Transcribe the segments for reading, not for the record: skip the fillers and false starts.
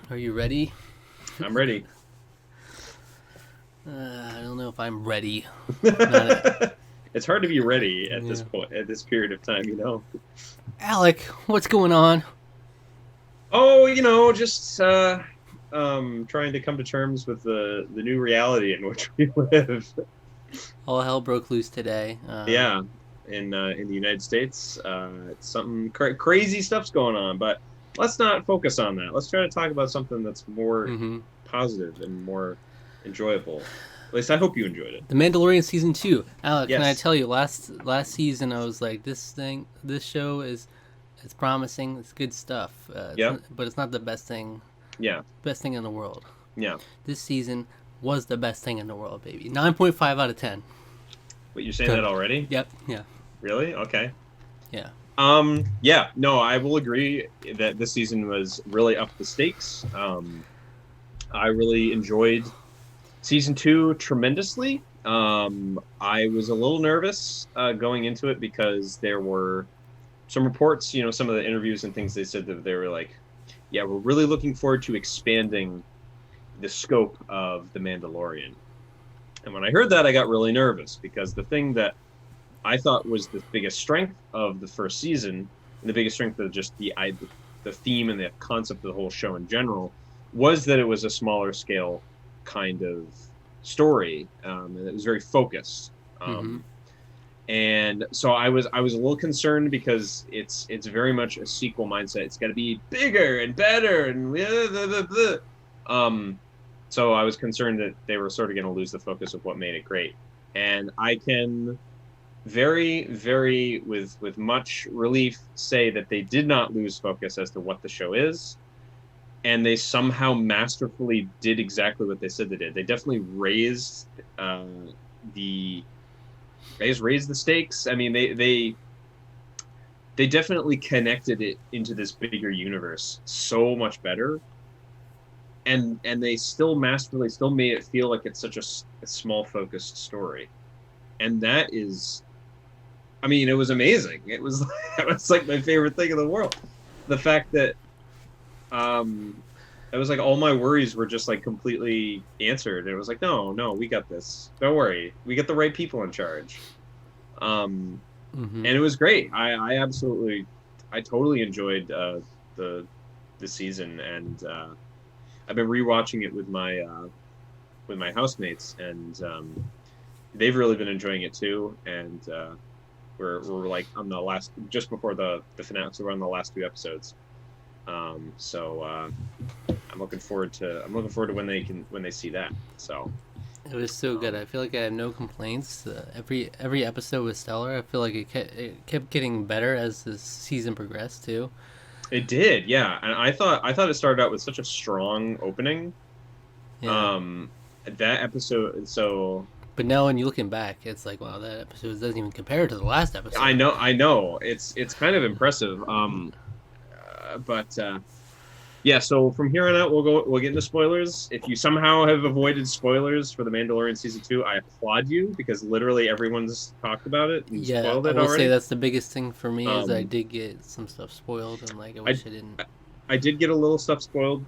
Are you ready? I'm ready. I don't know if I'm ready. Not a, It's hard to be ready at this yeah. point, at this period of time, Alec, what's going on? Oh, just trying to come to terms with the new reality in which we live. All hell broke loose today. Yeah, in the United States, it's something crazy stuff's going on, but let's not focus on that. Let's try to talk about something that's more hmm positive and more enjoyable. At least I hope you enjoyed it. The Mandalorian season 2. Alec, can I Yes. tell you? Last season, I was like, this show it's promising. It's good stuff. Yep. But it's not the Yeah. best thing in the world. Yeah. This season was the best thing in the world, baby. 9.5 out of 10. But you're saying that already? Yep. Yeah. Really? Okay. Yeah. Yeah, no, I will agree that this season was really up the stakes. I really enjoyed season two tremendously. I was a little nervous going into it because there were some reports, some of the interviews and things they said that they were like, yeah, we're really looking forward to expanding the scope of The Mandalorian. And when I heard that, I got really nervous because the thing that I thought was the biggest strength of the first season, and the biggest strength of just the theme and the concept of the whole show in general, was that it was a smaller scale kind of story, and it was very focused. Mm-hmm. And so I was a little concerned because it's very much a sequel mindset. It's got to be bigger and better and blah, blah, blah, blah. So I was concerned that they were sort of going to lose the focus of what made it great. And I can very, very, with much relief, say that they did not lose focus as to what the show is, and they somehow masterfully did exactly what they said they did. They definitely raised the raised the stakes. I mean, they definitely connected it into this bigger universe so much better, and they still masterfully still made it feel like it's such a small focused story, and that is, I mean, it was amazing. It was like my favorite thing in the world. The fact that it was like all my worries were just like completely answered. It was like, no, we got this. Don't worry, we got the right people in charge. Mm-hmm. And it was great. I totally enjoyed the season, and I've been rewatching it with my housemates, and they've really been enjoying it too. And we're like on the last, just before the finale, so we're on the last two episodes. So I'm looking forward to when they see that. So It was so good. I feel like I have no complaints. Every episode was stellar. I feel like it kept getting better as the season progressed too. it did, yeah. And I thought it started out with such a strong opening. Yeah. Um, that episode. So But now when you're looking back, it's like, wow, that episode doesn't even compare to the last I episode. know, I know, it's kind of impressive. But yeah. So from here on out, we'll get into spoilers. If you somehow have avoided spoilers for the Mandalorian season two, I applaud you, because literally everyone's talked about it and Yeah, spoiled I it will say already. that's the biggest thing for me is I Um, did get some stuff spoiled and like I I wish I didn't. I did get a little stuff spoiled.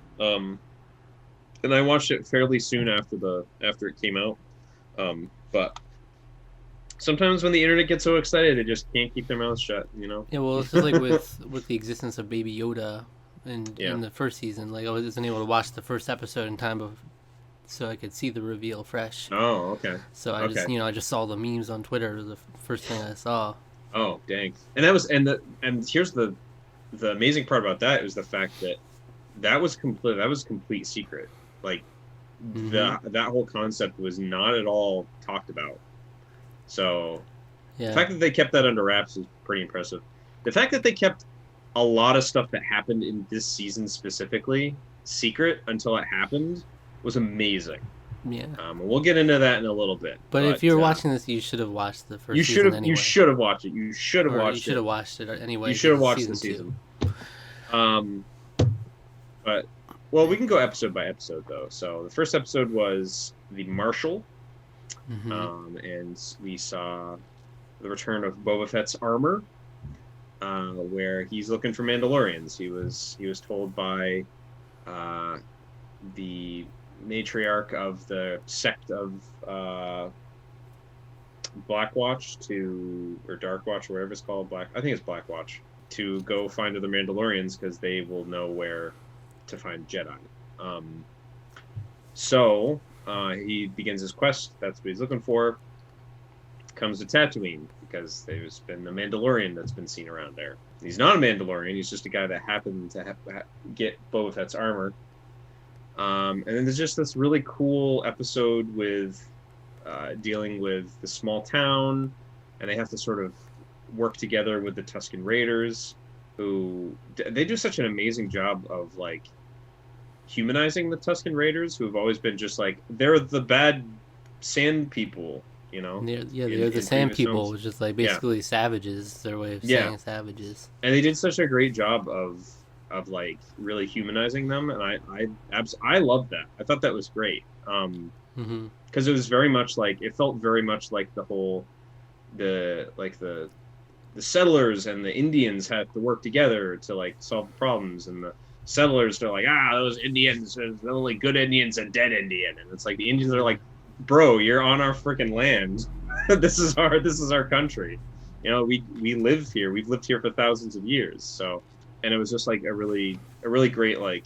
And I watched it fairly soon after it came out. But sometimes when the internet gets so excited, they just can't keep their mouths shut. Yeah, well, it's just like with the existence of Baby Yoda Yeah. in the first season. Like I wasn't able to watch the first episode in time so I could see the reveal fresh. Oh, okay. So Okay. I just saw the memes on Twitter. It was the first thing I saw. Oh, dang. And here's the amazing part about that is the fact that that was complete secret. Like Mm-hmm. that whole concept was not at all talked about. So the Yeah. fact that they kept that under wraps is pretty impressive. The fact that they kept a lot of stuff that happened in this season specifically secret until it happened was amazing. Yeah. We'll get into that in a little bit, But if but you're watching this, you should have watched the you first should season have you anyway. should have watched it. You should have Or you watched should it. have watched it anyway. You should have 'Cause it's watched the season season. Um, but well, we can go episode by episode though. So the first episode was the Marshal, 2. Mm-hmm. and we saw the return of Boba Fett's armor, where he's looking for Mandalorians. He was told by the matriarch of the sect of Blackwatch or Darkwatch, or whatever it's called. I think it's Blackwatch, to go find other Mandalorians because they will know where to find Jedi. So he begins his quest. That's what he's looking for. Comes to Tatooine because there's been a Mandalorian that's been seen around there. He's not a Mandalorian. He's just a guy that happened to get Boba Fett's armor. And then there's just this really cool episode with dealing with the small town, and they have to sort of work together with the Tusken Raiders, who they do such an amazing job of like humanizing the Tusken Raiders, who have always been just like, they're the bad sand people, you know? They're the sand people, which is like basically savages, their way of saying savages. And they did such a great job of like really humanizing them, and I loved that. I thought that was great. Because it was very much like, it felt very much like the settlers and the Indians had to work together to like solve the problems, and the settlers are like, those Indians, there's only good Indians and dead Indian, and it's like the Indians are like, bro, you're on our freaking land. this is our country. You know, we live here. We've lived here for thousands of years. So, and it was just like a really great, like,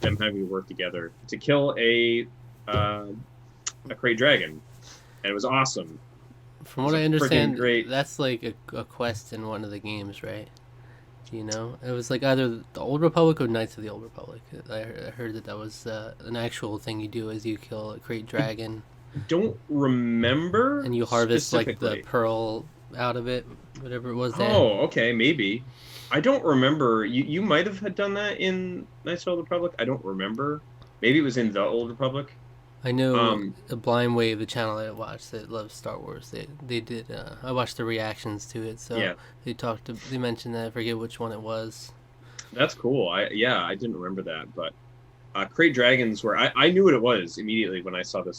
them having to work together to kill a Krayt dragon, and it was awesome. From what I understand, that's like a quest in one of the games, right? Do you know? It was like either the Old Republic or Knights of the Old Republic. I heard that was an actual thing you do, as you kill a Krayt dragon. I don't remember. And you harvest like the pearl out of it, whatever it was. Oh, okay, maybe. I don't remember. You might have had done that in Knights of the Old Republic. I don't remember. Maybe it was in the Old Republic. I know a Blind Wave, the channel I watched that loves Star Wars. They did. I watched the reactions to it, so they mentioned that. I forget which one it was. That's cool. I didn't remember that, but Krayt dragons were. I knew what it was immediately when I saw the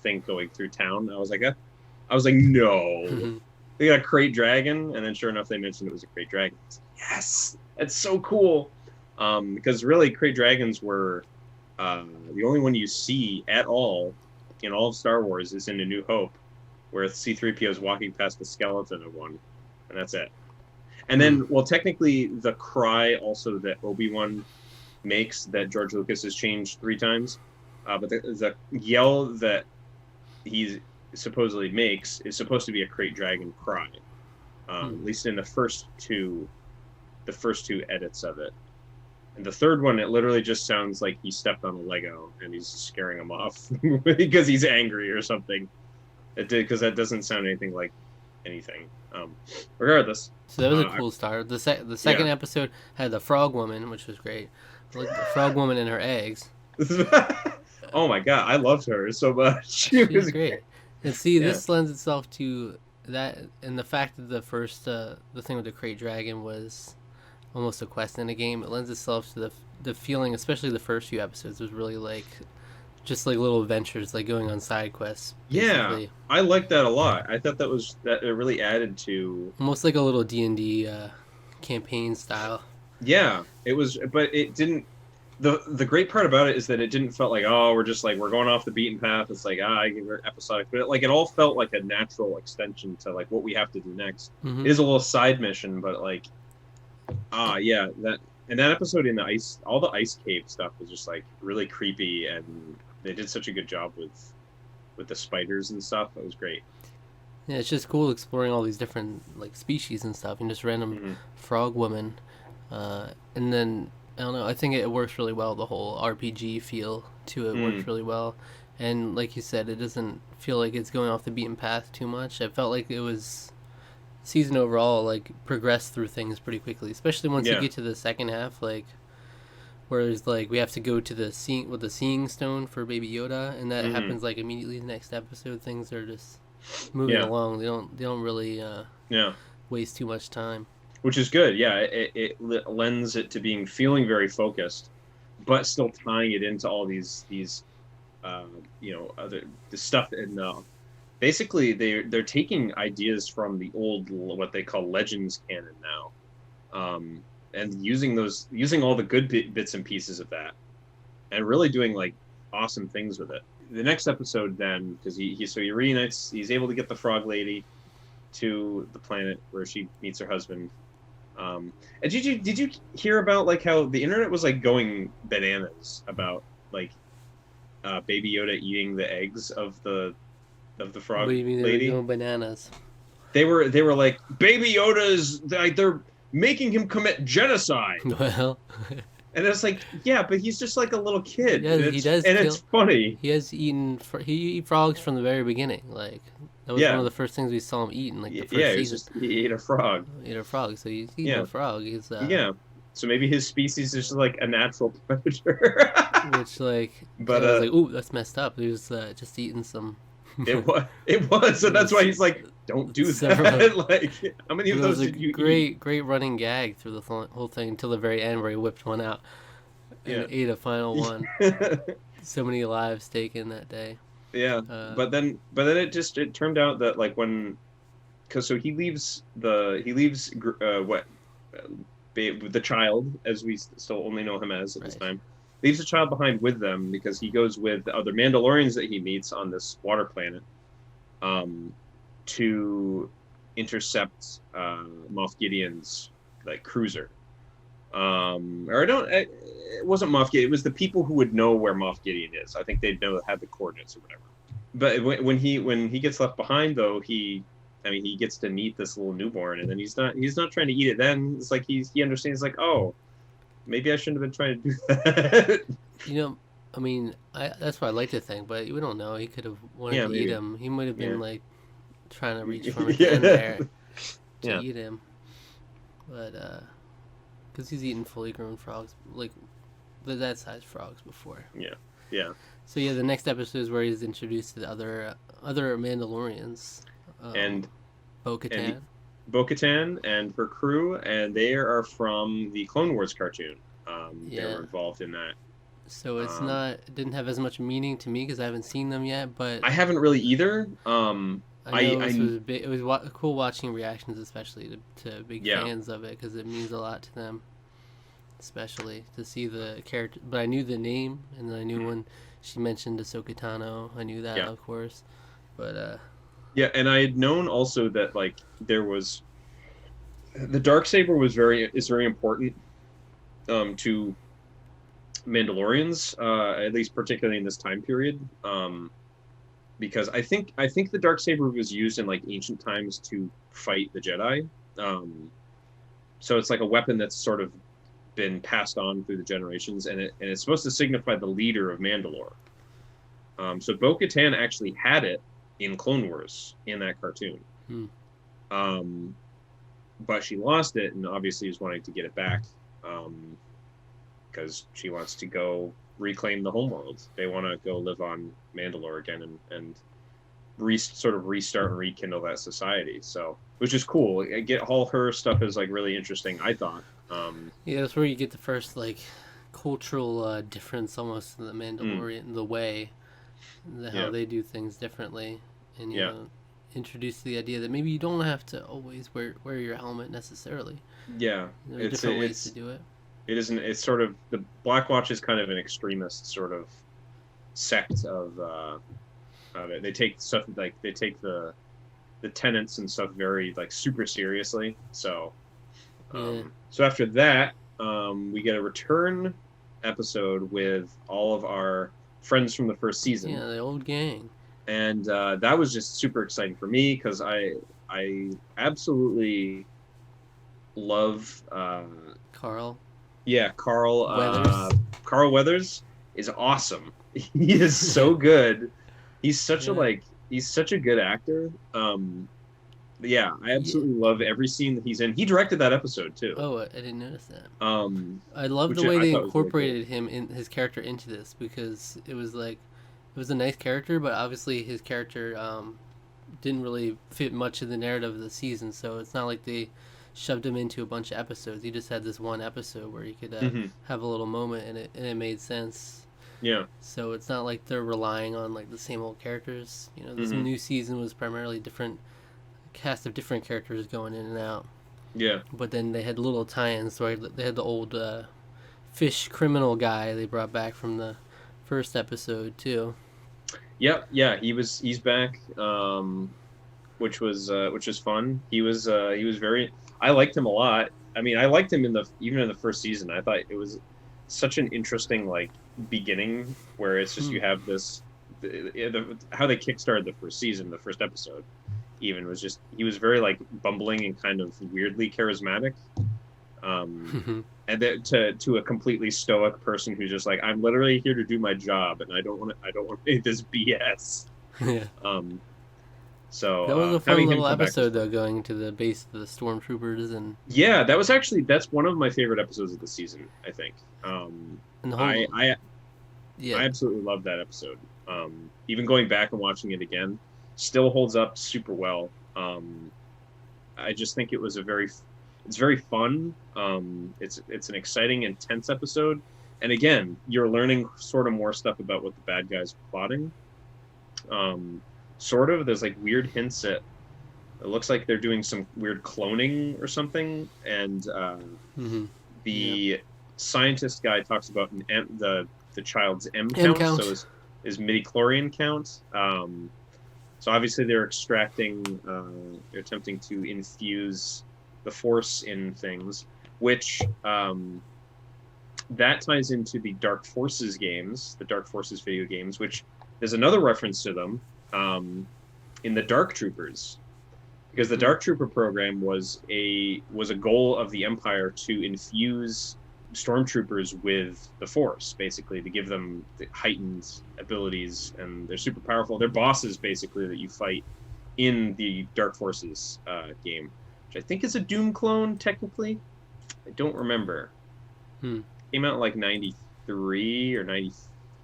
thing going through town. I was like, no, they got a Krayt dragon, and then sure enough, they mentioned it was a Krayt dragon. Yes, that's so cool. Because really, Krayt dragons were. The only one you see at all in all of Star Wars is in A New Hope, where C-3PO is walking past the skeleton of one, and that's it. And then, well, technically, the cry also that Obi-Wan makes, that George Lucas has changed 3 times, but the yell that he supposedly makes is supposed to be a Krayt dragon cry, at least in the first two edits of it. And the third one, it literally just sounds like he stepped on a Lego and he's scaring him off because he's angry or something. Because that doesn't sound anything like anything. Regardless. So that was a cool start. The second episode had the frog woman, which was great. Like the frog woman and her eggs. Oh my god, I loved her so much. She was great. And see, this lends itself to that, and the fact that the first the thing with the Krayt dragon was almost a quest in a game. It lends itself to the feeling, especially the first few episodes, was really like just like little adventures, like going on side quests. Basically. Yeah, I liked that a lot. I thought that it really added to almost like a little D&D campaign style. Yeah, it was, but it didn't. The great part about it is that it didn't feel like, we're going off the beaten path. It's like we're episodic, but it all felt like a natural extension to like what we have to do next. It is a little side mission, but like. That episode in the ice, all the ice cave stuff was just like really creepy, and they did such a good job with the spiders and stuff. It was great. Yeah, it's just cool exploring all these different like species and stuff, and just random frog woman, and then I don't know. I think it works really well. The whole RPG feel to it works really well, and like you said, it doesn't feel like it's going off the beaten path too much. I felt like it was. Season overall like progressed through things pretty quickly, especially once you get to the second half, like whereas like we have to go to the seeing stone for Baby Yoda, and that happens like immediately the next episode. Things are just moving along. They don't really waste too much time, which is good. It lends it to feeling very focused, but still tying it into all these the stuff in basically, they're taking ideas from the old, what they call Legends canon now, and using all the good bits and pieces of that, and really doing like awesome things with it. The next episode, then, because he reunites, he's able to get the frog lady to the planet where she meets her husband. And did you hear about like how the internet was like going bananas about like Baby Yoda eating the eggs of the frog What do you mean lady? they were going bananas? They were like, Baby Yoda's like they're making him commit genocide. Well, And it's like, yeah, but he's just like a little kid. he does and kill, it's funny. he has eaten he eat frogs from the very beginning. Like that was one of the first things we saw him eat in like the first season. He ate a frog. He ate a frog, so he's eating a frog. He's So maybe his species is just like a natural predator. Which like, but I was like, ooh, that's messed up. He was just eating some. It was, so that's why he's like, don't do that. Like, how many of those did you eat? Great running gag through the whole thing until the very end where he whipped one out and ate a final one. So many lives taken that day. Yeah, but then it turned out that like because he leaves the child, as we still only know him as at this time, leaves the child behind with them because he goes with the other Mandalorians that he meets on this water planet, to intercept Moff Gideon's like cruiser. It wasn't Moff Gideon. It was the people who would know where Moff Gideon is. I think they'd had the coordinates or whatever. But when he gets left behind, though, he gets to meet this little newborn, and then he's not trying to eat it. Then it's like he understands, like, oh, maybe I shouldn't have been trying to do that. That's what I like to think, but we don't know. He could have wanted to eat him. He might have been like trying to reach for him in there to eat him, but because he's eaten fully grown frogs, like that size frogs before. Yeah. So the next episode is where he's introduced to the other Mandalorians, and Bo-Katan and her crew, and they are from the Clone Wars cartoon. They were involved in that. So it's it didn't have as much meaning to me because I haven't seen them yet. But I haven't really either. It was cool watching reactions, especially to big fans of it, because it means a lot to them, especially to see the character. But I knew the name, and then I knew when she mentioned Ahsoka Tano. I knew that, of course. But and I had known also that like there was the Darksaber is very important to Mandalorians, at least particularly in this time period. Because I think the Darksaber was used in like ancient times to fight the Jedi. So it's like a weapon that's sort of been passed on through the generations, and it's supposed to signify the leader of Mandalore. So Bo-Katan actually had it in Clone Wars in that cartoon. But she lost it, and obviously is wanting to get it back, because she wants to go reclaim the homeworld. They want to go live on Mandalore again and sort of restart and rekindle that society. So, which is cool. All her stuff is like really interesting, I thought. That's where you get the first like cultural difference almost in the Mandalorian, the way how they do things differently, and introduce the idea that maybe you don't have to always wear your helmet necessarity. There are different ways to do it. It isn't. It's sort of the Black Watch is kind of an extremist sort of sect of it. They take stuff like the tenets and stuff very like super seriously. So, so after that, we get a return episode with all of our friends from the first season. Yeah, the old gang. And that was just super exciting for me because I absolutely love Carl. Yeah, Carl Weathers. Carl Weathers is awesome. He is so good. He's such a good actor. I absolutely love every scene that he's in. He directed that episode too. Oh, I didn't notice that. I love the way they incorporated him in his character into this, because it was a nice character, but obviously his character didn't really fit much of the narrative of the season. So it's not like they shoved him into a bunch of episodes. He just had this one episode where he could have a little moment, and it made sense. Yeah. So it's not like they're relying on like the same old characters. This new season was primarily different cast of different characters going in and out. Yeah. But then they had little tie-ins, right? They had the old fish criminal guy they brought back from the first episode too. Yep, yeah, he's back, which was fun. He was very. I liked him a lot. I mean, I liked him even in the first season. I thought it was such an interesting like beginning where it's just you have this how they kickstarted the first season, the first episode, even was just he was very like bumbling and kind of weirdly charismatic. And then to a completely stoic person who's just like, I'm literally here to do my job, and I don't want to make this BS. Yeah. So that was a fun little episode though, going to the base of the stormtroopers and yeah, that's one of my favorite episodes of the season, I think. And the whole, I absolutely love that episode. Even going back and watching it again, still holds up super well. I just think it's very fun. It's an exciting, intense episode, and again, you're learning sort of more stuff about what the bad guys are plotting. Sort of, there's like weird hints at. It looks like they're doing some weird cloning or something, and the scientist guy talks about the child's M count. So his midichlorian count. So obviously they're they're attempting to infuse the Force in things, which that ties into the Dark Forces games, the Dark Forces video games, which there's another reference to them in the Dark Troopers, because the Dark Trooper program was a goal of the Empire to infuse stormtroopers with the Force, basically to give them the heightened abilities, and they're super powerful. They're bosses basically that you fight in the Dark Forces game, which I think is a Doom clone technically. I don't remember. Came out like 93 or 90.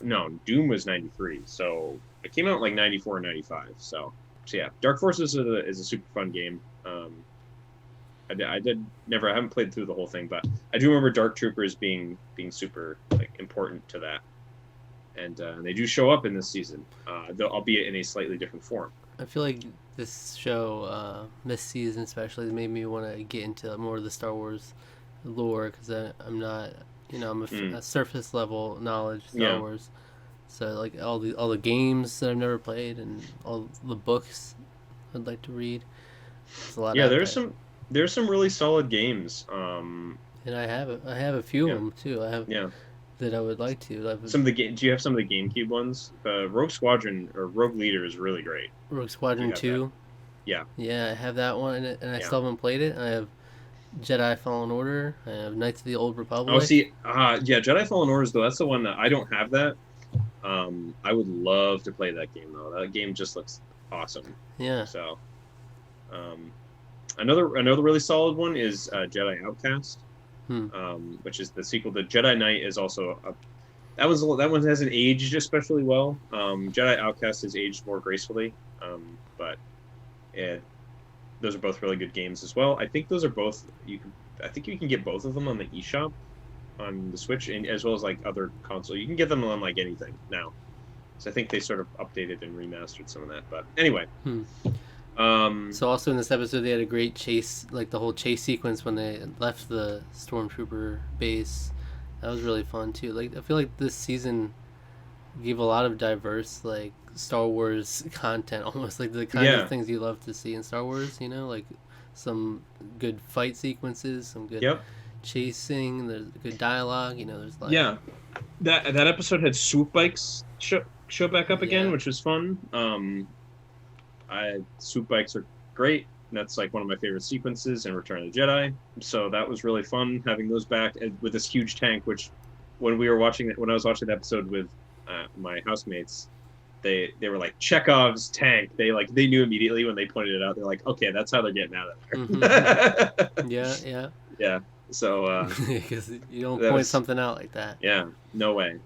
No, Doom was 93, so it came out like 94 or 95. So yeah, Dark Forces is a super fun game. I haven't played through the whole thing, but I do remember Dark Troopers being super like important to that, and they do show up in this season, albeit in a slightly different form. I feel like this show, this season especially, made me want to get into more of the Star Wars lore, because I'm not, I'm a surface level knowledge Star Wars. So like all the games that I've never played and all the books I'd like to read. There's a lot. Yeah, there's some really solid games. And I have a few of them too. I have that I would like to. Do you have some of the GameCube ones? Rogue Squadron or Rogue Leader is really great. Rogue Squadron 2. Yeah. Yeah, I have that one, and I still haven't played it. I have Jedi Fallen Order. I have Knights of the Old Republic. Oh, see, Jedi Fallen Orders though. That's the one that I don't have that. I would love to play that game though. That game just looks awesome. Yeah. So, another really solid one is Jedi Outcast, which is the sequel to Jedi Knight. Is also that one hasn't aged especially well. Jedi Outcast has aged more gracefully, but those are both really good games as well. I think those are both I think you can get both of them on the eShop on the Switch, and as well as like other console. You can get them on like anything now. So I think they sort of updated and remastered some of that. But anyway. So also in this episode they had a great chase, like the whole chase sequence when they left the stormtrooper base. That was really fun too. Like I feel like this season gave a lot of diverse like Star Wars content, almost like the kind of things you love to see in Star Wars, like some good fight sequences, some good chasing, there's good dialogue, there's like that episode had swoop bikes show back up again, which was fun. Swoop bikes are great. That's like one of my favorite sequences in Return of the Jedi. So that was really fun having those back with this huge tank. Which, when I was watching the episode with my housemates, they were like, Chekhov's tank. They knew immediately when they pointed it out. They're like, okay, that's how they're getting out of there. Yeah. So because you don't point something out like that. Yeah, no way.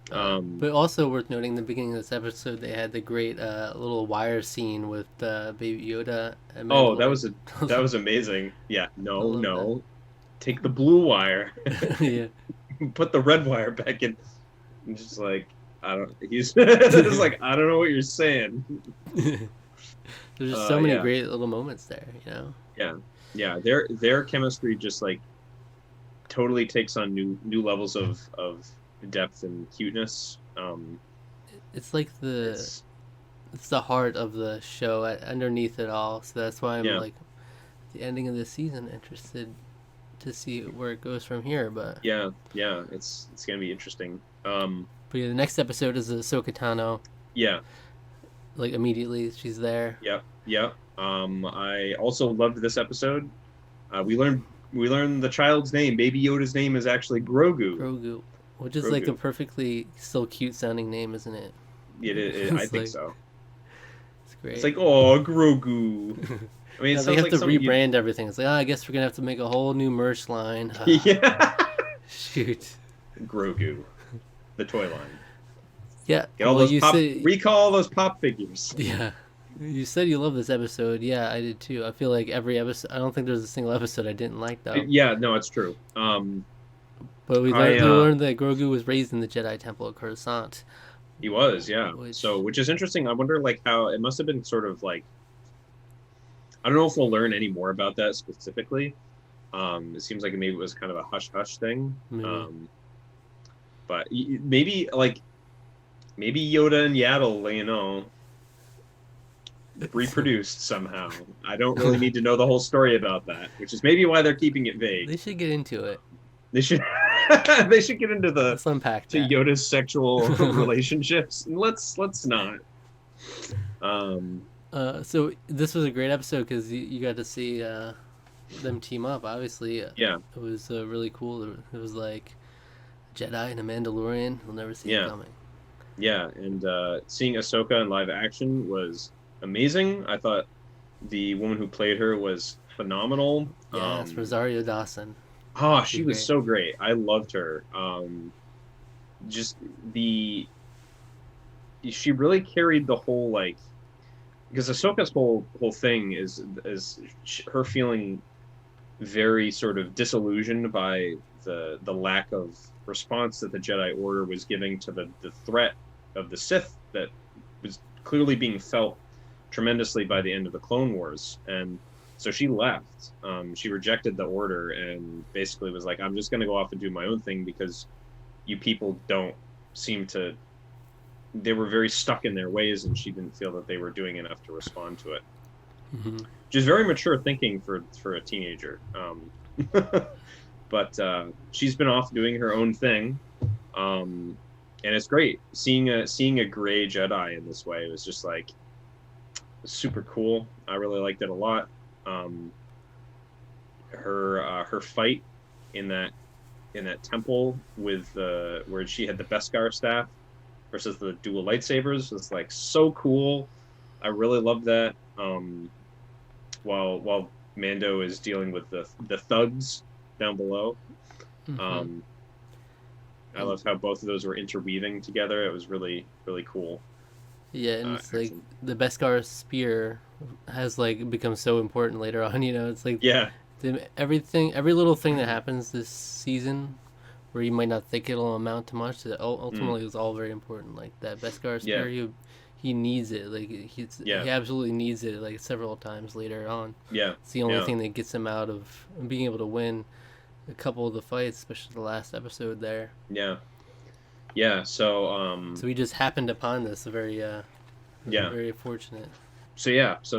But also worth noting, in the beginning of this episode, they had the great little wire scene with Baby Yoda. Oh, that was amazing. Yeah, no, take the blue wire. Put the red wire back in. I'm just like, he's just like, I don't know what you're saying. There's just so many great little moments there, Yeah. Their chemistry just like totally takes on new levels of depth and cuteness. It's like It's it's the heart of the show underneath it all. So that's why I'm yeah, like, the ending of this season, interested to see where it goes from here. But yeah. It's gonna be interesting. yeah, the next episode is Ahsoka Tano. Yeah, Like immediately, she's there. yeah. I also loved this episode. We learned the child's name. Baby Yoda's name is actually Grogu. Grogu, which is like a Grogu. perfectly still cute sounding name, isn't it? I It's think like, so. it's great. It's like, oh, Grogu. I mean, it Now they sounds have like to something you. rebrand everything. It's like, I guess we're gonna have to make a whole new merch line. Yeah. Shoot. Grogu, the toy line. Yeah. Get all Well, those you pop. said Recall all those pop figures. yeah. You said you love this episode. Yeah, I did too. I feel like every episode. I don't think there's a single episode I didn't like though. Yeah, no, it's true. But we I learned that Grogu was raised in the Jedi Temple at Coruscant. He was, yeah. Which- Which is interesting. I wonder, like, how it must have been sort of like. I don't know if we'll learn any more about that specifically. It seems like maybe it was kind of a hush hush thing. Maybe. But maybe Yoda and Yaddle, reproduced somehow. I don't really need to know the whole story about that, which is maybe why they're keeping it vague. They should get into it. They should they should get into Let's unpack to that. Yoda's sexual relationships. Let's not. So this was a great episode because you got to see them team up. Obviously, Yeah, it was really cool. It was like a Jedi and a Mandalorian. You'll never see it coming. yeah, and seeing Ahsoka in live action was amazing. I thought the woman who played her was phenomenal. Yeah, it's Rosario Dawson. Oh, she was great. so great. I loved her. Just she really carried the whole, like, because Ahsoka's whole thing is her feeling very sort of disillusioned by the lack of response that the Jedi Order was giving to the threat of the Sith that was clearly being felt tremendously by the end of the Clone Wars. And so she left. She rejected the Order and basically was like, I'm just going to go off and do my own thing because you people don't seem to... They were very stuck in their ways, and she didn't feel that they were doing enough to respond to it. Mm-hmm. Which is very mature thinking for a teenager. But she's been off doing her own thing. And it's great. Seeing a gray Jedi in this way was just like... super cool. I really liked it a lot. Her fight in that temple with where she had the Beskar staff versus the dual lightsabers was like so cool. I really loved that. While Mando is dealing with the thugs down below. Mm-hmm. I loved how both of those were interweaving together. It was really, really cool. Yeah, and it's like excellent. the Beskar spear has like become so important later on. It's like Yeah, every little thing that happens this season, where you might not think it'll amount to much, that ultimately is all very important. Like that Beskar spear, he needs it. Like he absolutely needs it. Like several times later on. yeah. It's the only thing that gets him out of being able to win a couple of the fights, especially the last episode there. Yeah. Yeah, so So we just happened upon this very very fortunate. so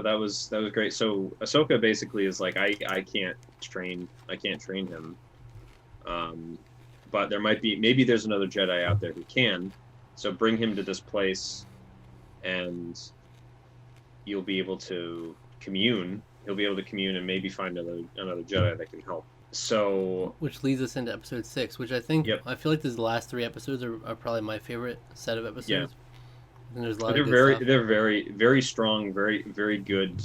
that was great. So Ahsoka basically is like, I can't train him. But maybe there's another Jedi out there who can. So bring him to this place and you'll be able to commune. He'll be able to commune and maybe find another Jedi that can help. So, which leads us into episode 6, which I think I feel like the last 3 episodes are probably my favorite set of episodes. Yeah. And there's a lot they're of good stuff. they're very, very strong, very, very good,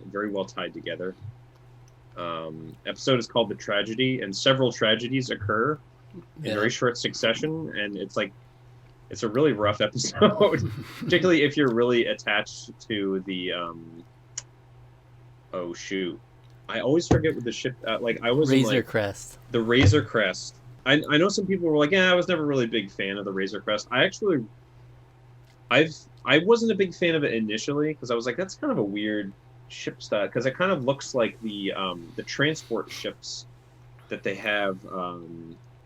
very well tied together. Episode is called The Tragedy, and several tragedies occur in very short succession, and it's a really rough episode, particularly if you're really attached to the oh shoot. I always forget what the ship. I was Razor Crest. The Razor Crest. I know some people were like, yeah, I was never really a big fan of the Razor Crest. I wasn't a big fan of it initially because I was like, that's kind of a weird ship style because it kind of looks like the transport ships that they have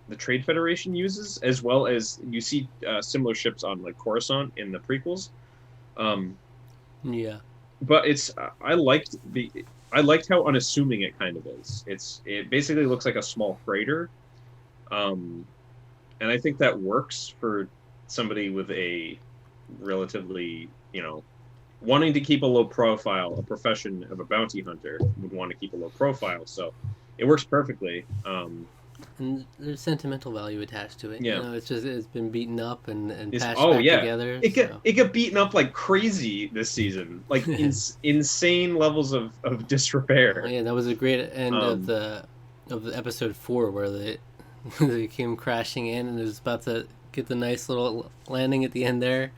the Trade Federation uses, as well as you see similar ships on like Coruscant in the prequels. Yeah. But I liked how unassuming it kind of is. It basically looks like a small freighter, and I think that works for somebody with a relatively, wanting to keep a low profile. A profession of a bounty hunter would want to keep a low profile, so it works perfectly. And there's sentimental value attached to it. Yeah. It's been beaten up and patched Oh back yeah, together. it got beaten up like crazy this season, like insane levels of disrepair. Yeah, that was a great end of Um, the episode 4 where they came crashing in and it was about to get the nice little landing at the end there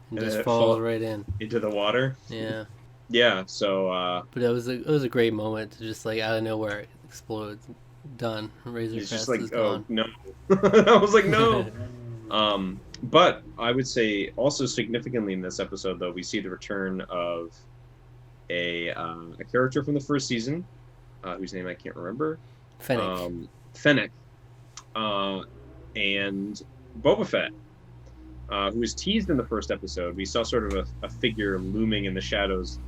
and and just then it falls fall right in. into the water. Yeah. Yeah, so But it was a great moment to just like out of nowhere it explodes. Done. Razor it's just Crest like, is oh gone. no. I was like, no. But I would say also significantly in this episode, though, we see the return of a character from the first season, whose name I can't remember. Fennec. Fennec. And Boba Fett, who was teased in the first episode. We saw sort of a figure looming in the shadows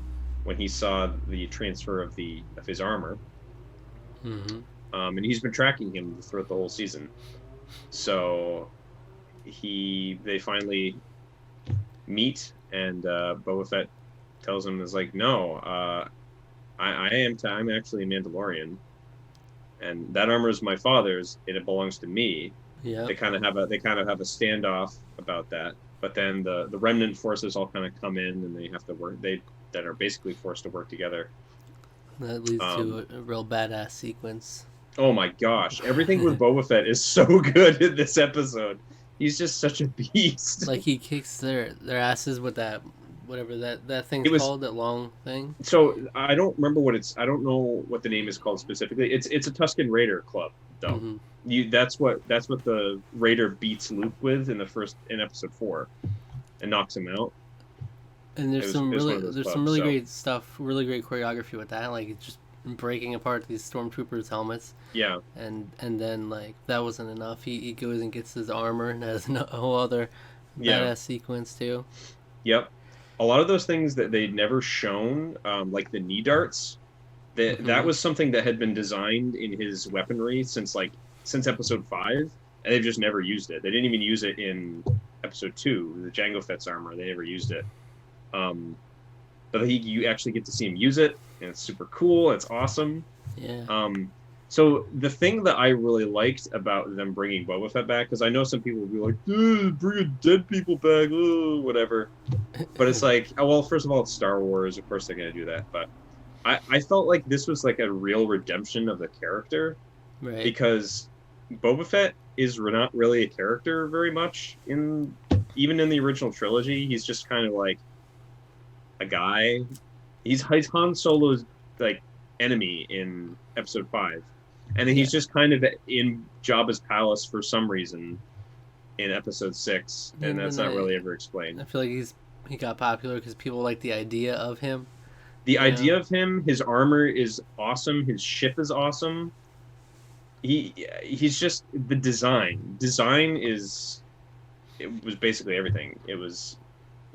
when he saw the transfer of his armor. Mm-hmm. And he's been tracking him throughout the whole season. So they finally meet, and Boba Fett tells him, is like, no, I'm actually a Mandalorian, and that armor is my father's, and it belongs to me. Yeah. They kind of have a standoff about that, but then the remnant forces all kind of come in, and they have to work. They are basically forced to work together. That leads to a real badass sequence. Oh my gosh, everything with Boba Fett is so good in this episode. He's just such a beast. Like he kicks their asses with that whatever that thing's called, that long thing. So I don't remember I don't know what the name is called specifically. It's a Tusken Raider club though. Mm-hmm. That's what the Raider beats Luke with in episode 4 and knocks him out. And there's some really great stuff, really great choreography with that. Like it's just breaking apart these stormtroopers' helmets. Yeah. And then like that wasn't enough. He goes and gets his armor and has a whole other badass sequence too. Yep. A lot of those things that they'd never shown, like the knee darts, that was something that had been designed in his weaponry since episode 5, and they've just never used it. They didn't even use it in episode 2, the Jango Fett's armor. They never used it. But you actually get to see him use it, and it's super cool. It's awesome. Yeah. So the thing that I really liked about them bringing Boba Fett back, because I know some people will be like, bringing dead people back, whatever. But it's like, well, first of all, it's Star Wars. Of course they're going to do that. But I felt like this was like a real redemption of the character. Right. Because Boba Fett is not really a character very much, even in the original trilogy. He's just kind of like a guy. He's Han Solo's like enemy in episode 5. And then he's just kind of in Jabba's palace for some reason in episode 6, and that's not really ever explained. I feel like he got popular because people like the idea of him. The idea of him, his armor is awesome, his ship is awesome. He's just the design. It was basically everything. It was,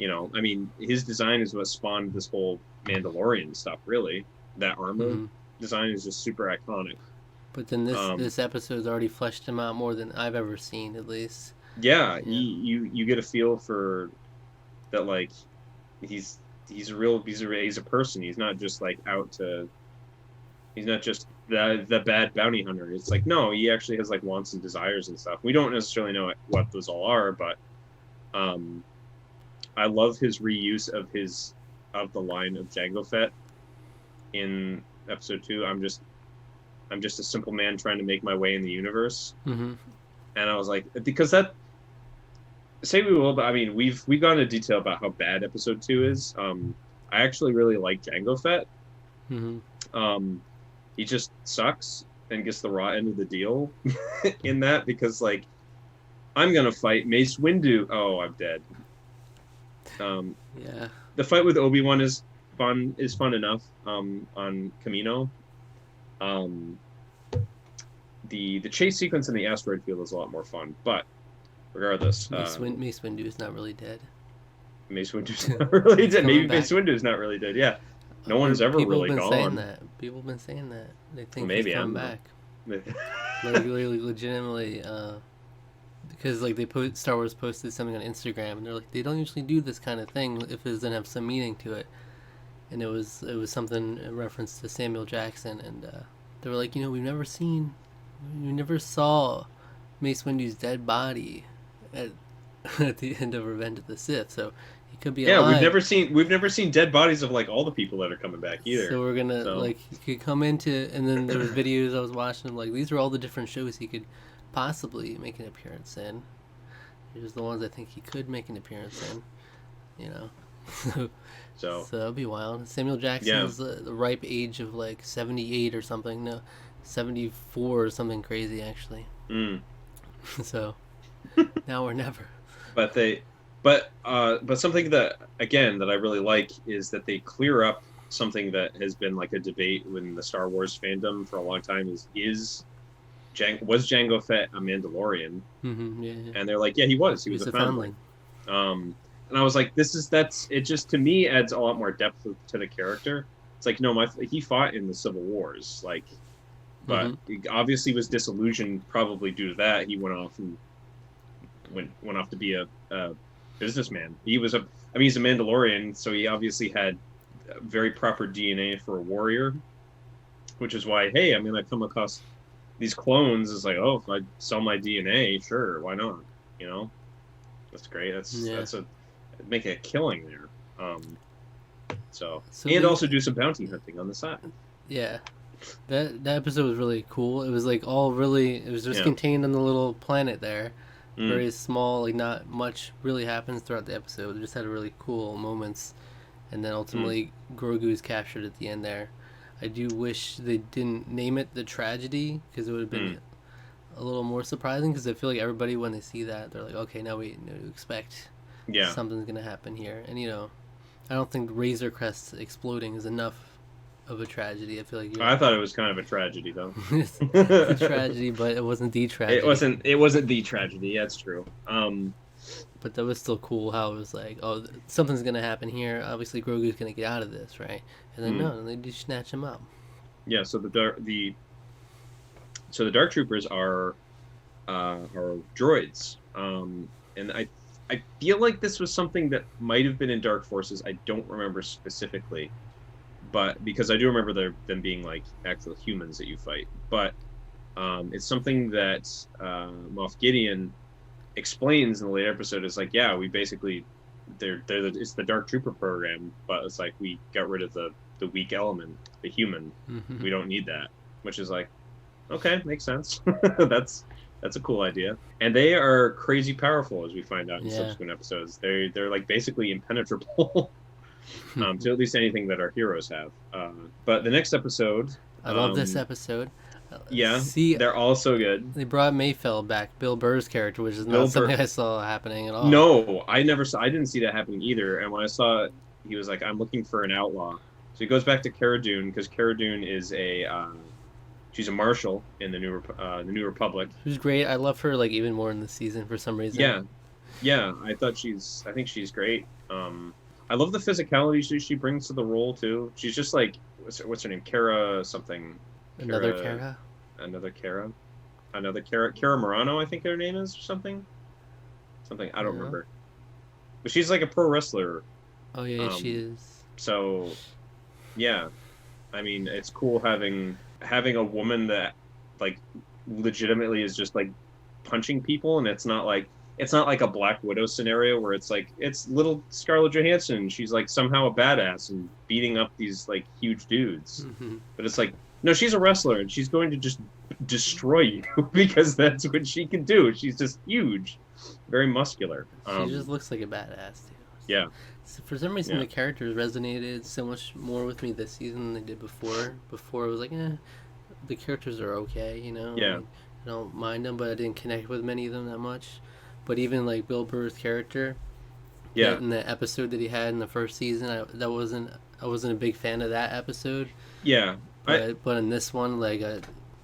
I mean, his design is what spawned this whole Mandalorian stuff, really. That armor design is just super iconic. But then this episode's already fleshed him out more than I've ever seen, at least. Yeah. You get a feel for that, like he's a person. He's not just like he's not just the bad bounty hunter. It's like, no, he actually has like wants and desires and stuff. We don't necessarily know what those all are, but I love his reuse of the line of Jango Fett in episode 2. I'm just a simple man trying to make my way in the universe. Mm-hmm. And I was like, because that, say we will, but I mean, we've gone into detail about how bad episode 2 is. I actually really like Jango Fett. Mm-hmm. He just sucks and gets the raw end of the deal in that, because like, I'm gonna fight Mace Windu. Oh, I'm dead. Yeah. The fight with Obi-Wan is fun enough on Kamino. the chase sequence in the asteroid field is a lot more fun. But regardless, Mace Windu is not really dead. Mace Windu's not really dead. Maybe back. Mace Windu's not really dead. Yeah, no one's ever really gone. Saying that. People have been saying that. They think Maybe he's coming back. Like legitimately, because like Star Wars posted something on Instagram, and they're like, they don't usually do this kind of thing if it doesn't have some meaning to it, and it was something in reference to Samuel Jackson, and they were like, we never saw Mace Windu's dead body at the end of Revenge of the Sith, so he could be alive. we've never seen dead bodies of like all the people that are coming back either. So we're gonna like he could come into, and then there was videos I was watching, like these are all the different shows he could possibly make an appearance in. Here's the ones I think he could make an appearance in, So that'd be wild. Samuel Jackson's the ripe age of like 78 or something. No, 74 or something crazy actually. So now or never. But something that I really like is that they clear up something that has been like a debate within the Star Wars fandom for a long time was Jango Fett a Mandalorian? Yeah. And they're like, yeah, he was a foundling. And I was like, it just to me adds a lot more depth to the character. It's like, no, he fought in the Civil Wars, like, but he obviously was disillusioned probably due to that. He went off to be a businessman. He's a Mandalorian, so he obviously had very proper DNA for a warrior, which is why, hey, I'm gonna come across these clones. It's like, oh, if I sell my DNA, sure, why not? That's great. That's make a killing there. Also do some bounty hunting on the side. Yeah. That episode was really cool. It was like it was just contained on the little planet there. Very small, like not much really happens throughout the episode. They just had really cool moments, and then ultimately Grogu is captured at the end there. I do wish they didn't name it the tragedy, because it would have been a little more surprising, because I feel like everybody, when they see that, they're like, okay, now we know to expect something's going to happen here. And I don't think Razor Crest exploding is enough of a tragedy. I feel like I thought it was kind of a tragedy, though. It's a tragedy, but it wasn't the tragedy. It wasn't the tragedy. That's true. But that was still cool how it was like, oh, something's gonna happen here. Obviously, Grogu's gonna get out of this, right? And then no, they just snatch him up. Yeah. So the Dark Troopers are droids, and I feel like this was something that might have been in Dark Forces. I don't remember specifically. But because I do remember them being like actual humans that you fight, but it's something that Moff Gideon explains in the later episode. Is like, yeah, we basically it's the Dark Trooper program, but it's like we got rid of the weak element, the human. We don't need that, which is like, okay, makes sense. That's a cool idea, and they are crazy powerful, as we find out in subsequent episodes. They're like basically impenetrable. To at least anything that our heroes have. But the next episode... I love this episode. Yeah, they're all so good. They brought Mayfeld back, Bill Burr's character, which is not something I saw happening at all. No, I didn't see that happening either. And when I saw it, he was like, I'm looking for an outlaw. So he goes back to Cara Dune, because Cara Dune is she's a marshal in the New Republic. She's great. I love her like even more in this season for some reason. Yeah. I think she's great. I love the physicality she brings to the role too. She's just like, what's her name? Cara something. Another Cara. Cara Morano, I think her name is, or something. I don't remember. But she's like a pro wrestler. Oh yeah, she is. So, yeah, I mean, it's cool having a woman that like legitimately is just like punching people, and it's not like a Black Widow scenario where it's like it's little Scarlett Johansson. She's like somehow a badass and beating up these like huge dudes. But it's like, no, she's a wrestler and she's going to just destroy you because that's what she can do. She's just huge, very muscular. She just looks like a badass too. Yeah. So for some reason, the characters resonated so much more with me this season than they did before. Before it was like, the characters are okay, Yeah. I don't mind them, but I didn't connect with many of them that much. But even like Bill Burr's character, in the episode that he had in the first season, I wasn't a big fan of that episode. Yeah, but in this one, like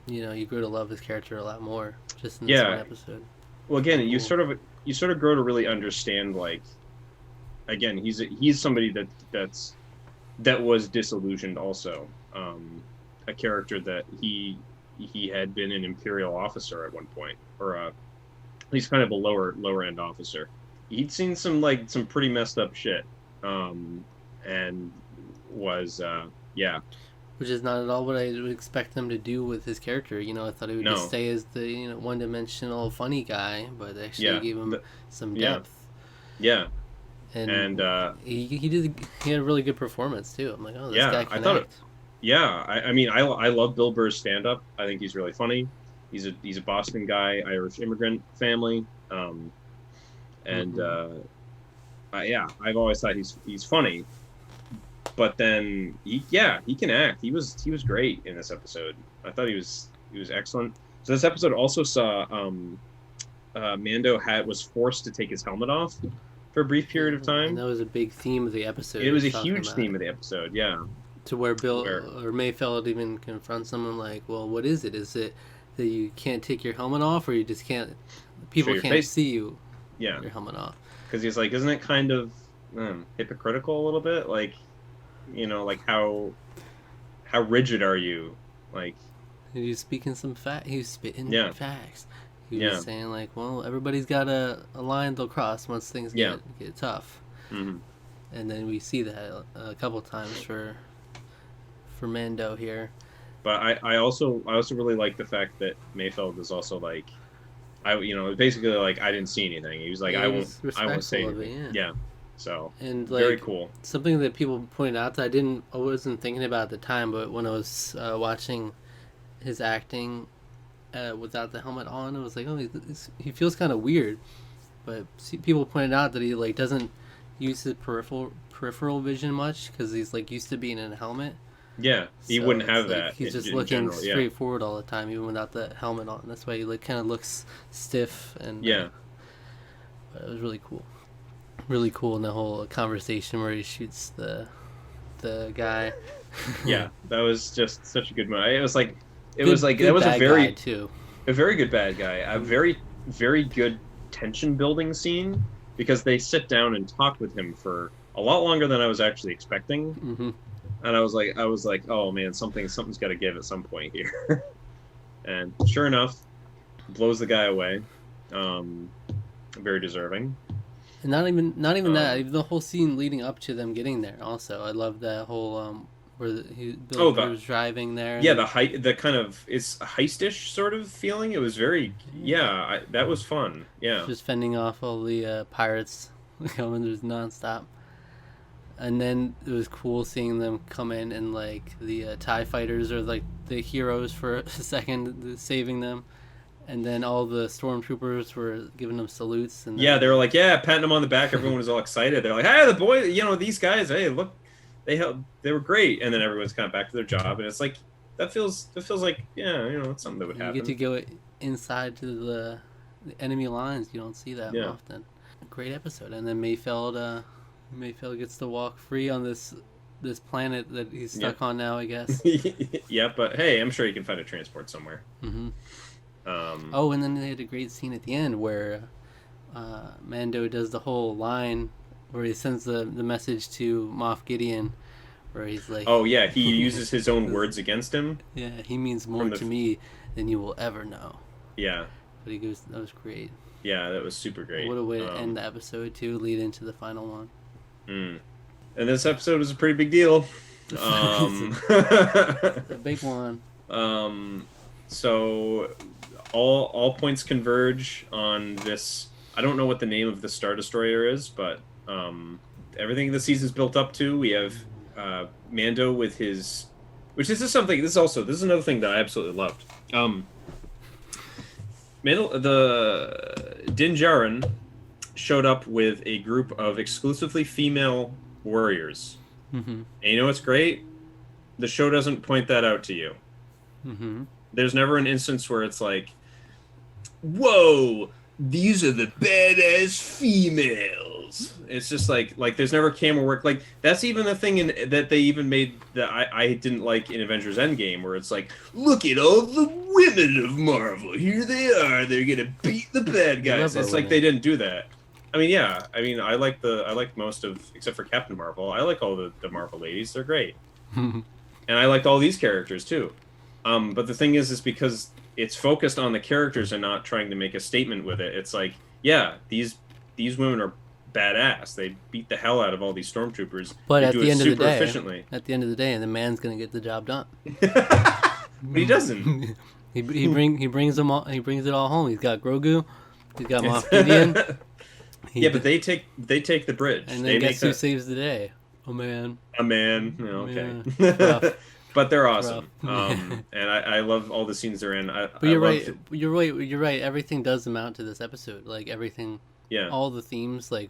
you grow to love his character a lot more just in this one episode. Well, again, Cool. you sort of grow to really understand, like, again, he's somebody that was disillusioned also. A character that he had been an Imperial officer at one point, or he's kind of a lower end officer. He'd seen some pretty messed up shit, and was Which is not at all what I would expect them to do with his character. I thought he would just stay as the one-dimensional funny guy, but they actually gave him some depth. Yeah. And he had a really good performance too. I'm like, oh, this guy can act. I mean, I love Bill Burr's stand-up. I think he's really funny. He's a Boston guy, Irish immigrant family, and I've always thought he's funny. But then he can act. He was great in this episode. I thought he was excellent. So this episode also saw Mando was forced to take his helmet off for a brief period of time. And that was a big theme of the episode. It was a huge theme of the episode, yeah. To where Bill or Mayfeld even confronts someone like, well, what is it? Is it that you can't take your helmet off, or you just can't, people can't see you with your helmet off? Because he's like, isn't it kind of hypocritical a little bit? Like, like how rigid are you? Like, he was speaking some he was spitting facts. He was saying like, well, everybody's got a line they'll cross once things get tough. Mm-hmm. And then we see that a couple times for Mando here. But I also really like the fact that Mayfeld is also like, basically like, I didn't see anything. He was like, I won't say anything. Yeah. So, and like, very cool. Something that people pointed out that I wasn't thinking about at the time, but when I was watching his acting without the helmet on, it was like, oh, he feels kind of weird. But people pointed out that he like doesn't use his peripheral vision much because he's like used to being in a helmet. Yeah, he wouldn't have that. He's just looking straight forward all the time, even without the helmet on. That's why he like kind of looks stiff and but it was really cool. Really cool in the whole conversation where he shoots the guy. Yeah, that was just such a good moment. It was like that was a very good bad guy. A very, very good tension building scene because they sit down and talk with him for a lot longer than I was actually expecting. Mm-hmm. And I was like, oh man, something's got to give at some point here. And sure enough, blows the guy away. Very deserving. And not even that. Even the whole scene leading up to them getting there. Also, I love that whole where Bill was driving there. Yeah, the kind of it's a heistish sort of feeling. It was very that was fun. Yeah, just fending off all the pirates coming just nonstop. And then it was cool seeing them come in and like the TIE fighters are like the heroes for a second, saving them. And then all the stormtroopers were giving them salutes. And they were like, patting them on the back. Everyone was all excited. They're like, hey, the boy, these guys, hey, look, they were great. And then everyone's kind of back to their job. And it's like, that feels like, it's something that would happen. You get to go inside to the enemy lines. You don't see that often. Great episode. And then Mayfeld gets to walk free on this planet that he's stuck on now, I guess. Yeah, but hey, I'm sure he can find a transport somewhere. Mm-hmm. And then they had a great scene at the end where Mando does the whole line where he sends the message to Moff Gideon, where he's like, oh yeah, he uses his own words against him. Yeah, he means more to me than you will ever know. Yeah. But he goes, that was great. Yeah, that was super great. What a way to end the episode too, lead into the final one. And this episode was a pretty big deal. A big one. So all points converge on this. I don't know what the name of the Star Destroyer is, but everything the season's built up to. We have Mando with his, this is another thing that I absolutely loved. The Din Djarin showed up with a group of exclusively female warriors. Mm-hmm. And you know what's great? The show doesn't point that out to you. Mm-hmm. There's never an instance where it's like, whoa, these are the badass females. It's just like there's never camera work. Like that's even the thing that they even made that I didn't like in Avengers Endgame, where it's like, look at all the women of Marvel. Here they are. They're gonna beat the bad guys. It's like they didn't do that. I mean, yeah. I mean, I like most of, except for Captain Marvel. I like all the Marvel ladies. They're great, and I liked all these characters too. But the thing is because it's focused on the characters and not trying to make a statement with it. It's like, yeah, these women are badass. They beat the hell out of all these stormtroopers. But they at do the it end super of the day, efficiently. At the end of the day, the man's gonna get the job done. But he doesn't. he brings them all. He brings it all home. He's got Grogu. He's got Moff Gideon. Yeah, but they take the bridge. And then guess who saves the day? A man. A man. Oh, okay. Yeah. But they're awesome. And I love all the scenes they're in. But you're right. You're right. Everything does amount to this episode. Like everything. Yeah. All the themes, like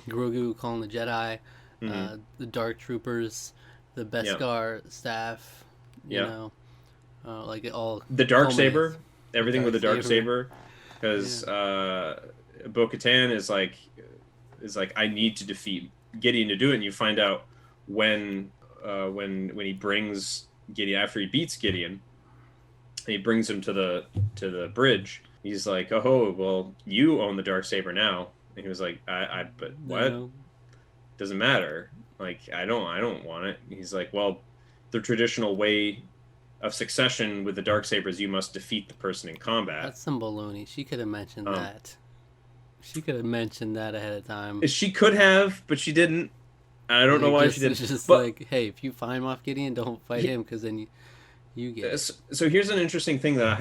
Grogu calling the Jedi, the Dark Troopers, the Beskar staff. You know, like it all. The Darksaber. Everything with the Darksaber, because Bo-Katan is like I need to defeat Gideon to do it, and you find out when he brings Gideon after he beats Gideon, and he brings him to the bridge. He's like, oh well, you own the Darksaber now, and he was like, but what? No. Doesn't matter. Like I don't want it. He's like, well, the traditional way of succession with the Darksaber is you must defeat the person in combat. That's some baloney. She could have mentioned that. She could have mentioned that ahead of time. She could have, but she didn't. I don't know why she didn't. It's just like, hey, if you find Moff Gideon, don't fight him, because then you get it. So here's an interesting thing that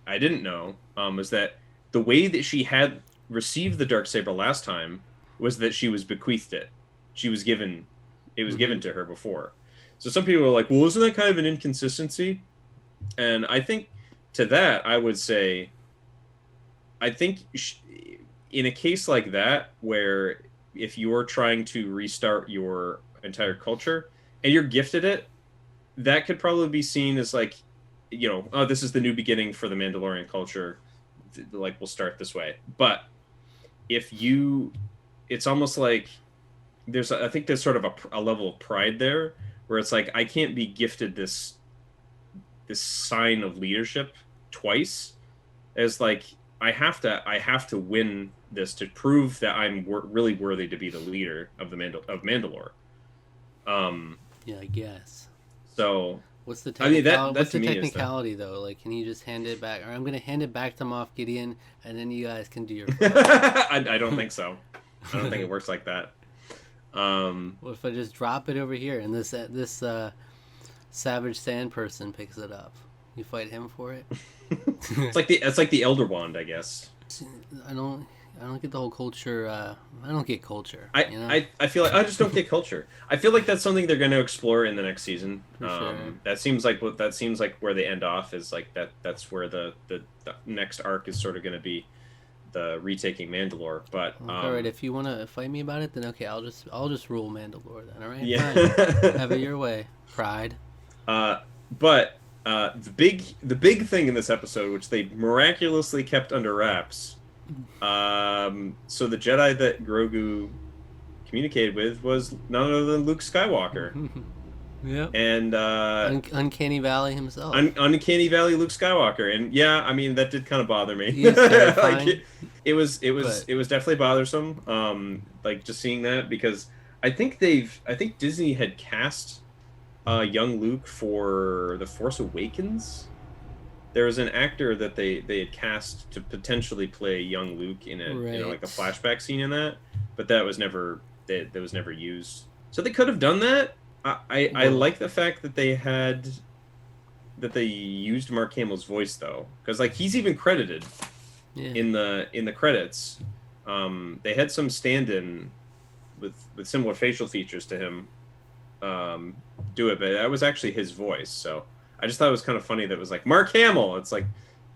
I didn't know, was that the way that she had received the Darksaber last time was that she was bequeathed it. It was given to her before. So some people are like, well, isn't that kind of an inconsistency? And I think to that, I would say, I think in a case like that, where if you're trying to restart your entire culture and you're gifted it, that could probably be seen as like, oh, this is the new beginning for the Mandalorian culture. Like, we'll start this way. But it's almost like I think there's sort of a level of pride there, where it's like, I can't be gifted this sign of leadership twice, as like I have to win this to prove that I'm really worthy to be the leader of Mandalore. Yeah, I guess. So what's the technicality though? Like, can you just hand it back? Or I'm gonna hand it back to Moff Gideon, and then you guys can do your. I don't think so. I don't think it works like that. What if I just drop it over here and this Savage Sand person picks it up? You fight him for it. It's like the Elder Wand, I guess. I don't get the whole culture. I don't get culture. I feel like I just don't get culture. I feel like that's something they're going to explore in the next season. Sure. That seems like where they end off is like that. That's where the next arc is sort of going to be, the retaking Mandalore. But all right, if you want to fight me about it, then okay, I'll just rule Mandalore then. All right, yeah. Fine. Have it your way, pride. But the big thing in this episode, which they miraculously kept under wraps. So the Jedi that Grogu communicated with was none other than Luke Skywalker. Yeah. And Uncanny Valley himself. Uncanny Valley Luke Skywalker. And yeah, I mean, that did kind of bother me. He was terrifying. Like, it was definitely bothersome. Like just seeing that, because I think Disney had cast young Luke for The Force Awakens. There was an actor that they had cast to potentially play young Luke in like a flashback scene in that, but that was never used. So they could have done that. I like the fact that they used Mark Hamill's voice though, because like he's even credited in the credits. They had some stand-in with similar facial features to him do it, but that was actually his voice. So I just thought it was kind of funny that it was like Mark Hamill. It's like,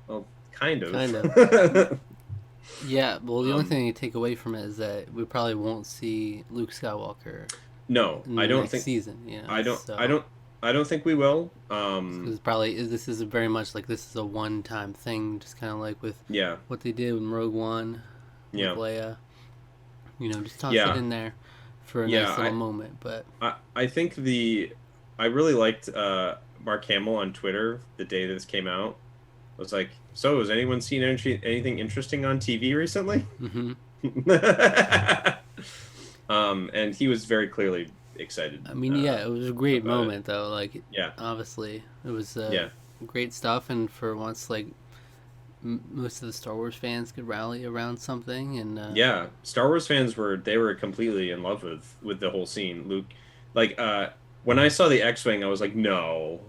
well, kind of. Yeah, well, the only thing you take away from it is that we probably won't see Luke Skywalker. No, I don't think season. Yeah, I don't I don't think we will. Because probably this is very much like this is a one-time thing, just kind of like with Yeah, what they did with Rogue One, with yeah, Leia. You know, just toss it yeah, in there for a yeah. nice little moment. But I think I really liked Mark Hamill on Twitter the day this came out. I was like, so has anyone seen anything interesting on TV recently? mm-hmm. And he was very clearly excited I mean, yeah, it was a great about it. moment though. Like, Yeah, obviously, it was yeah, great stuff, and for once, like most of the Star Wars fans could rally around something, and yeah. Star Wars fans were completely in love with the whole scene. Luke, like when I saw the X-wing, I was like, no,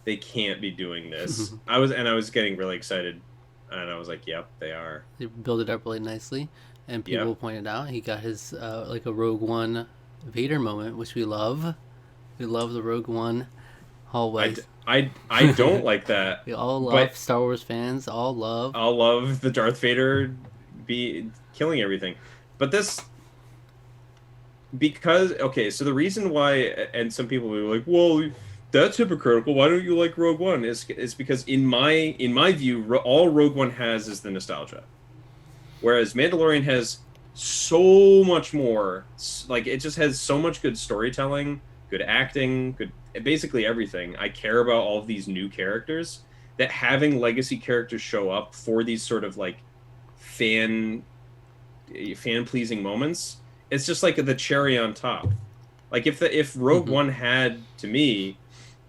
they can't be doing this. I was getting really excited, and I was like, yep, they are. they built it up really nicely. And people Yep. pointed out he got his like a Rogue One Vader moment, which we love. We love the Rogue One hallways. I don't like that, We all love but Star Wars fans. All love. I'll love the Darth Vader be killing everything. But this because okay, so the reason why, and some people will be like, well, that's hypocritical. Why don't you like Rogue One? Is because in my view, all Rogue One has is the nostalgia, whereas Mandalorian has so much more. Like it just has so much good storytelling, good acting, good basically everything. I care about all of these new characters that having legacy characters show up for these sort of like fan fan pleasing moments. It's just like the cherry on top. Like if Rogue Mm-hmm. One had to me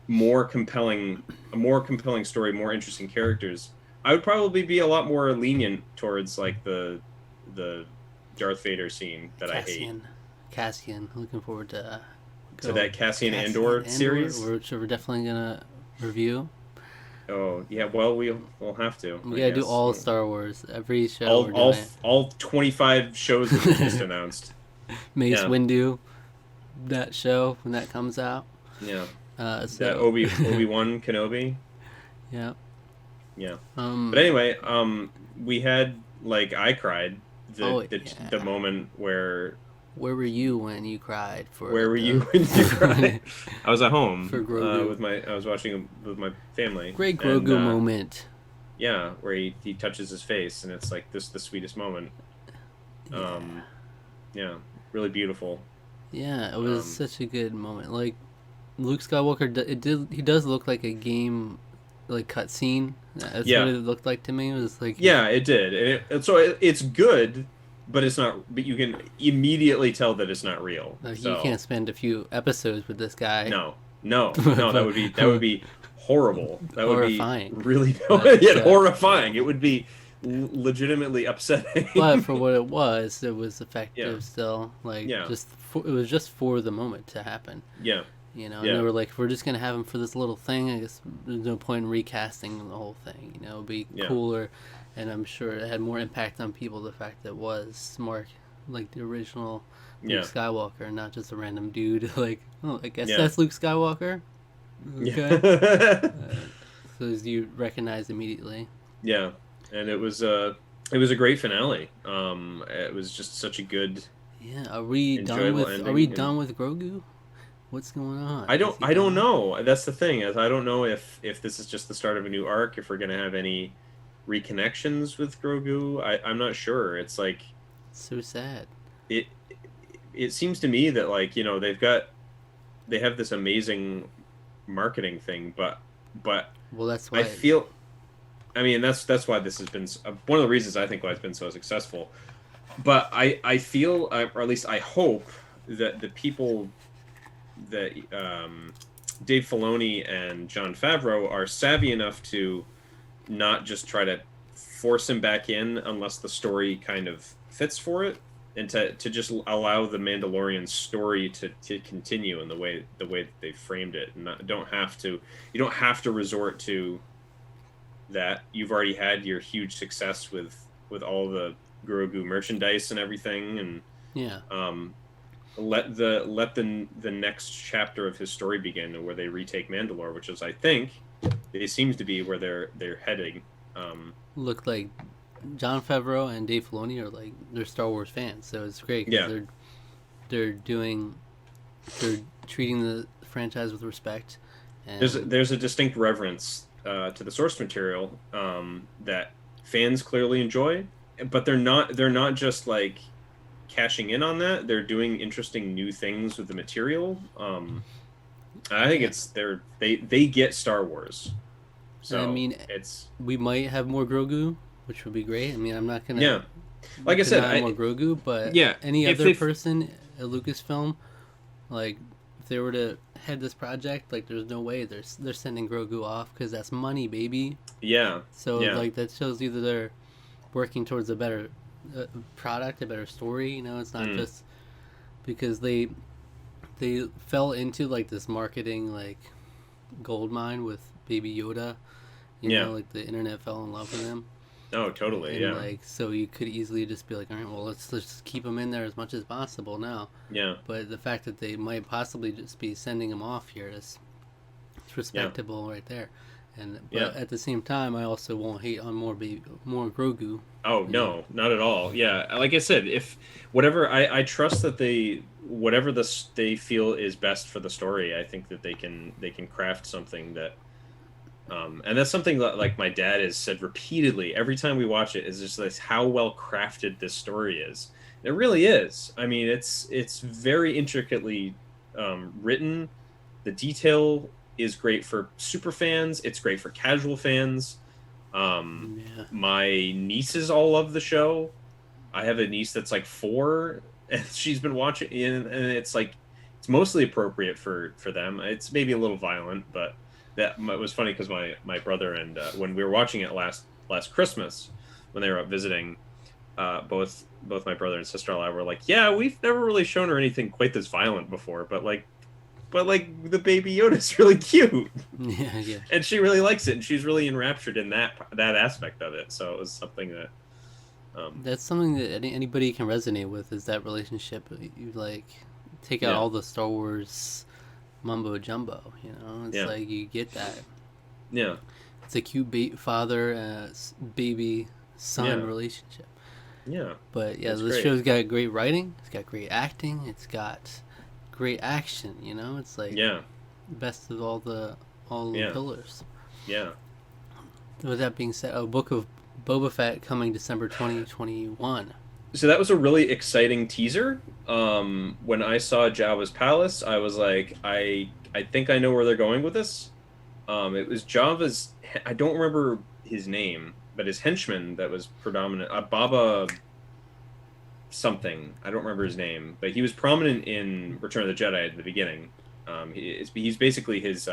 more compelling a more compelling story, more interesting characters, I would probably be a lot more lenient towards like the Darth Vader scene that I hate. Cassian. Looking forward to To that Cassian Cassian Andor Andor, series. which we're definitely gonna review. Oh yeah, well we'll have to, We I gotta do guess. all Star Wars. Every show we're doing. All 25 shows that we just announced. Mace Yeah, Windu, that show when that comes out. yeah. That So Obi-Wan Kenobi. yeah. Yeah. But Um. anyway, we had like I cried Oh the yeah. moment Where were you when you cried where for were you the when you cried? I was at for home Grogu? with my I was watching with my family Great and Grogu moment. yeah, where he touches his face and it's like this the sweetest moment. Yeah. Um, yeah, really beautiful. Yeah, it was Um, such a good moment. Like Luke Skywalker, he does look like a game, like cutscene. That's what yeah, it looked like to me. It was like yeah, it did, and so it's good, but it's not. But you can immediately tell that it's not real. you So can't spend a few episodes with this guy. no, no, But that would be horrible. That would be horrifying. really But yeah, horrifying. It would be legitimately but for upsetting. what it was Yeah, effective still. Like yeah, it was just for the moment to happen. yeah, You know, and they yeah, were like, if we're just gonna have him for this little thing, I guess there's no point in recasting the whole thing. You know, it'd be yeah, cooler, and I'm sure it had more impact on people the fact that it was Mark, like the original Luke yeah, Skywalker, not just a random dude. Like, oh, I guess yeah, that's Luke Skywalker. Okay, yeah, so you recognize immediately. yeah. And it was a great finale. It was just such a good, Yeah, are we done enjoyable with? Are we ending, and done with Grogu? What's going on? Is he I don't gone? know. That's the thing is I don't know if this is just the start of a new arc, if we're gonna have any reconnections with Grogu. I'm not sure. It's like So sad. it it seems to me that like you know they have this amazing marketing thing, but Well, that's I why. feel I mean that's why this has been one of the reasons I think why it's been so successful. But I feel or at least I hope that the people that Dave Filoni and Jon Favreau are savvy enough to not just try to force him back in unless the story kind of fits for it, and to just allow the Mandalorian story to continue in the way that they framed it, and don't have to you don't have to resort to that. You've already had your huge success with all the Grogu merchandise and everything, and Yeah. let the next chapter of his story begin, where they retake Mandalore, which is I think it seems to be where they're heading. Look like John Favreau and Dave Filoni are like they're Star Wars fans, so it's great because Yeah, they're doing they're treating the franchise with respect, And There's a distinct reverence to the source material that fans clearly enjoy, but they're not just like cashing in on that. They're doing interesting new things with the material. I think yeah, they get Star Wars, and I so mean, it's we might have more Grogu, which would be great. I mean, I'm not gonna yeah. Like I said, deny more Grogu, but yeah, any if other they person at Lucasfilm, like if they were to head this project, like there's no way they're sending Grogu off because that's money, baby. yeah So yeah like that shows you that they're working towards a better product, a better story. You know, it's not mm, just because they fell into like this marketing like gold mine with Baby Yoda. You yeah know, like the internet fell in love with him, oh totally and yeah like so you could easily just be like, all right, well let's just keep him in there as much as possible now. yeah But the fact that they might possibly just be sending him off here is it's yeah respectable right there. And yeah. but at the same time, I also won't hate on more Grogu. Oh You know, no, not at all. Yeah, like I said, if whatever I trust that they whatever they feel is best for the story, I think that they can craft something that and that's something that like my dad has said repeatedly every time we watch it is just like how well crafted this story is. It really is. I mean, it's very intricately written. The detail is great for super fans. It's great for casual fans. yeah. My nieces all love the show. I have a niece that's like 4, and she's been watching, and it's like it's mostly appropriate for them. It's maybe a little violent, but that was funny because my brother and when we were watching it last Christmas when they were up visiting, both my brother and sister-in-law were like, yeah, we've never really shown her anything quite this violent before, but like the baby Yoda's really cute. Yeah, yeah. And she really likes it, and she's really enraptured in that aspect of it. So it was something that, That's something that anybody can resonate with is that relationship. You like take out yeah, all the Star Wars mumbo jumbo. You know, it's yeah, like you get that. yeah, It's a cute father baby son yeah, relationship. yeah. But yeah, It's this great. show's got great writing. It's got great acting. It's got great action. You know, it's like Yeah, best of all the yeah, pillars. yeah. With that being said, a book of Boba Fett coming December 2021. So that was a really exciting teaser. When I saw Jabba's palace, I was like, I think I know where they're going with this. It was Java's. I don't remember his name, but his henchman that was predominant. Baba something. I don't remember his name, but he was prominent in Return of the Jedi at the beginning. He's basically his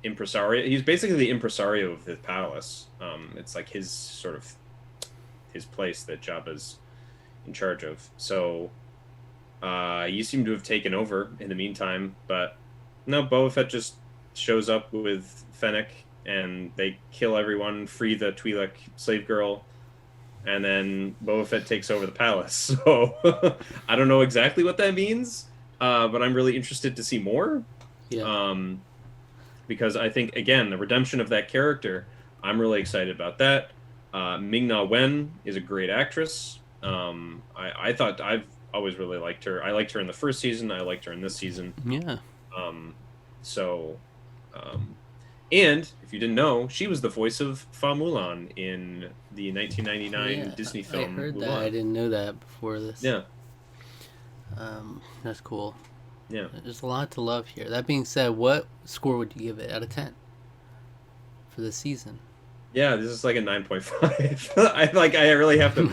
impresario. He's basically the impresario of the palace. It's like his sort of his place that Jabba's in charge of. So you seem to have taken over in the meantime, but no, Boba Fett just shows up with Fennec and they kill everyone, free the Twi'lek slave girl, and then Boba Fett takes over the palace. So I don't know exactly what that means, but I'm really interested to see more. Yeah. Because I think, again, the redemption of that character, I'm really excited about that. Ming-Na Wen is a great actress. I thought I've always really liked her. I liked her in the first season. I liked her in this season. Yeah. Um, so, and if you didn't know, she was the voice of Fa Mulan in the 1999 Yeah. Disney film I heard Mulan. that. I didn't know that before this. Yeah, That's cool. yeah. There's a lot to love here. That being said, what score would you give it out of 10 for the season? Yeah, this is like a 9.5. I really have to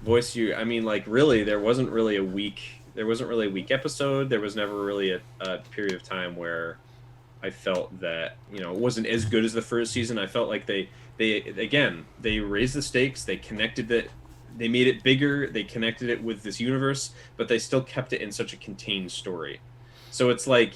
voice you. I mean, like, really, there wasn't really a weak episode. There was never really a period of time where I felt that, you know, it wasn't as good as the first season. I felt like they raised the stakes, they connected it, they made it bigger, they connected it with this universe, but they still kept it in such a contained story. So it's like,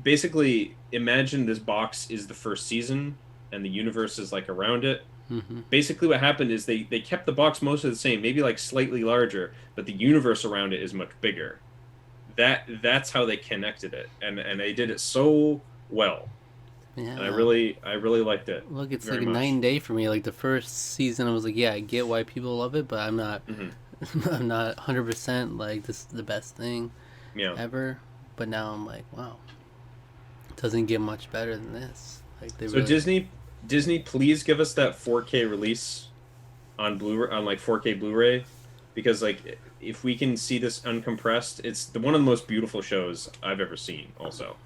basically, imagine this box is the first season and the universe is like around it. Mm-hmm. Basically what happened is they kept the box mostly the same, maybe like slightly larger, but the universe around it is much bigger. That's how they connected it, and they did it so well. Yeah. And I really liked it. Look, it's very like a much. night and day for me. Like the first season, I was like, yeah, I get why people love it, but I'm not, I'm not 100% like this is the best thing Yeah. ever. But now I'm like, wow, doesn't get much better than this. Like they So really. Disney, please give us that 4K release on Blu on like 4K Blu-ray, because like if we can see this uncompressed, it's one of the most beautiful shows I've ever seen. Also,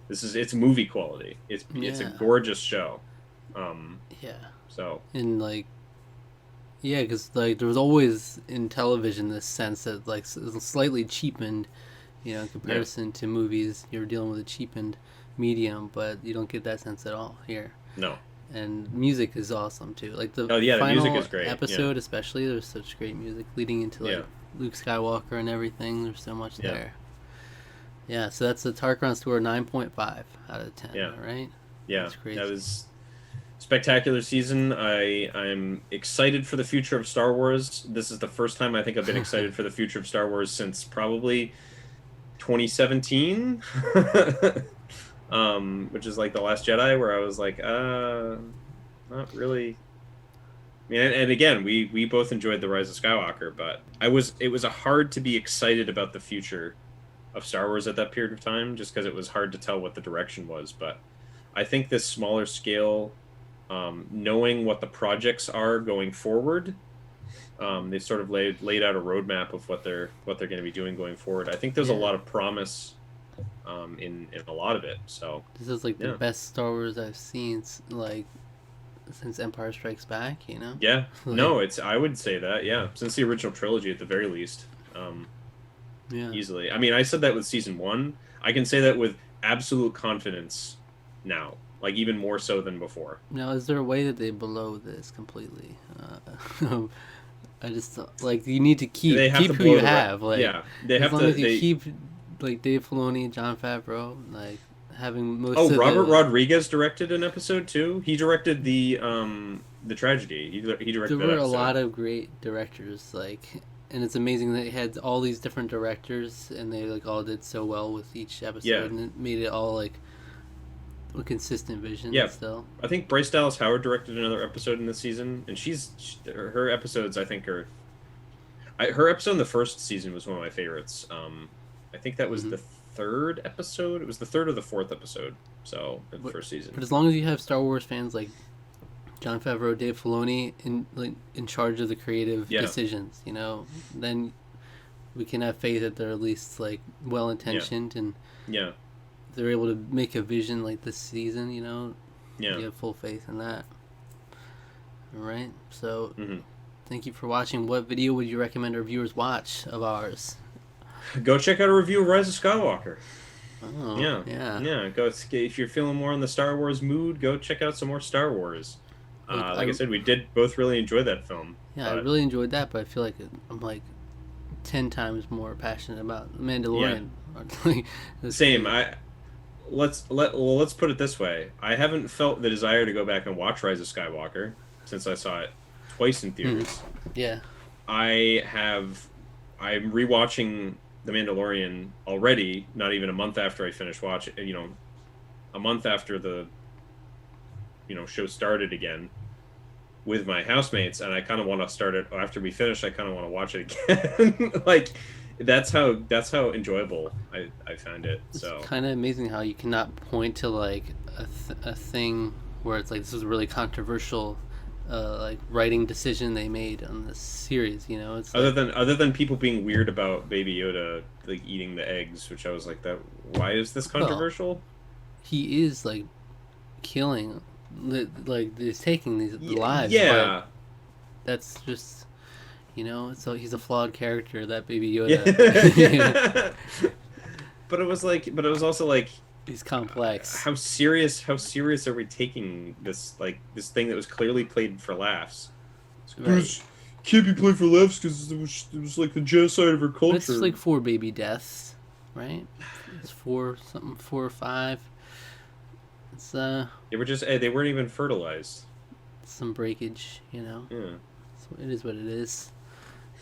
it's movie quality. It's a Yeah. gorgeous show. Yeah. So And like, yeah, because like there was always in television this sense that like slightly cheapened, in yeah, comparison to movies. You're dealing with a cheapened medium, but you don't get that sense at all here. no, And music is awesome too. Like the oh yeah, the music final is great. Yeah, episode, especially, there's such great music leading into like yeah, Luke Skywalker and everything. There's so much yeah, there. Yeah, so that's the Tarqaron score, 9.5 out of 10. yeah, Right? yeah. That's crazy. That was spectacular season. I'm excited for the future of Star Wars. This is the first time I think I've been excited for the future of Star Wars since probably 2017. Which is like The Last Jedi, where I was like, not really. I mean, and again, we both enjoyed The Rise of Skywalker, but it was a hard to be excited about the future of Star Wars at that period of time, just because it was hard to tell what the direction was. But I think this smaller scale, knowing what the projects are going forward, they've sort of laid out a roadmap of what they're going to be doing going forward. I think there's a lot of promise in a lot of it. So This is like the best Star Wars I've seen, like since Empire Strikes Back. yeah, Like, no, I would say that, yeah, since the original trilogy at the very least, yeah. easily. I mean, I said that with season 1. I can say that with absolute confidence now, like even more so than before. Now, is there a way that they blow this completely? I just like you need to They have keep to who blow you the have. Like yeah, they as have long to. as you They, keep like Dave Filoni, John Favreau, like having most oh, of Robert the. Rodriguez directed an episode too. He directed the tragedy. He There directed that were a episode. lot of great directors, like, and it's amazing that it had all these different directors, and they like all did so well with each episode, Yeah. and it made it all like a consistent vision. Yeah. Still. I think Bryce Dallas Howard directed another episode in this season, and her episodes I think are. Her episode in the first season was one of my favorites. I think that was the third episode. It was the third or the fourth episode. So in the first season. But as long as you have Star Wars fans like John Favreau, Dave Filoni in charge of the creative decisions, then we can have faith that they're at least like well intentioned and yeah, they're able to make a vision like this season. yeah, you have full faith in that. All right, so mm-hmm. thank you for watching. What video would you recommend our viewers watch of ours? Go check out a review of Rise of Skywalker. Oh, yeah. Go if you're feeling more in the Star Wars mood. Go check out some more Star Wars. Like I said, we did both really enjoy that film. Yeah, I really enjoyed that, but I feel like I'm like 10 times more passionate about Mandalorian. Yeah. Same. Let's put it this way. I haven't felt the desire to go back and watch Rise of Skywalker since I saw it twice in theaters. Yeah. I'm rewatching The Mandalorian already, not even a month after I finished watching, a month after the show started again with my housemates, and I kind of want to start it after we finish. I kind of want to watch it again. Like that's how enjoyable I found it. So it's kind of amazing how you cannot point to like a thing where it's like this was a really controversial like writing decision they made on this series. It's other than people being weird about Baby Yoda like eating the eggs, which I was like, that why is this controversial? Well, he is like killing, like he's taking these lives. Yeah, but that's just so he's a flawed character, that Baby Yoda. Yeah. But it was also like he's complex. How serious are we taking this thing that was clearly played for laughs? Right. Can't be played for laughs because it was like the genocide of our culture. But it's like 4 baby deaths, right? It's 4 or 5. It's they weren't even fertilized. Some breakage, Yeah. So it is what it is.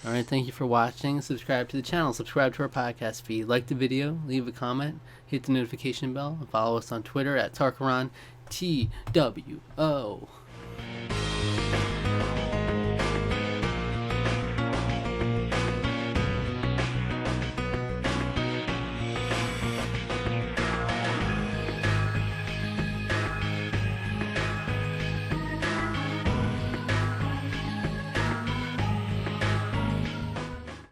All right, thank you for watching. Subscribe to the channel. Subscribe to our podcast feed. Like the video. Leave a comment. Hit the notification bell. And follow us on Twitter at Tarqaron, TWO.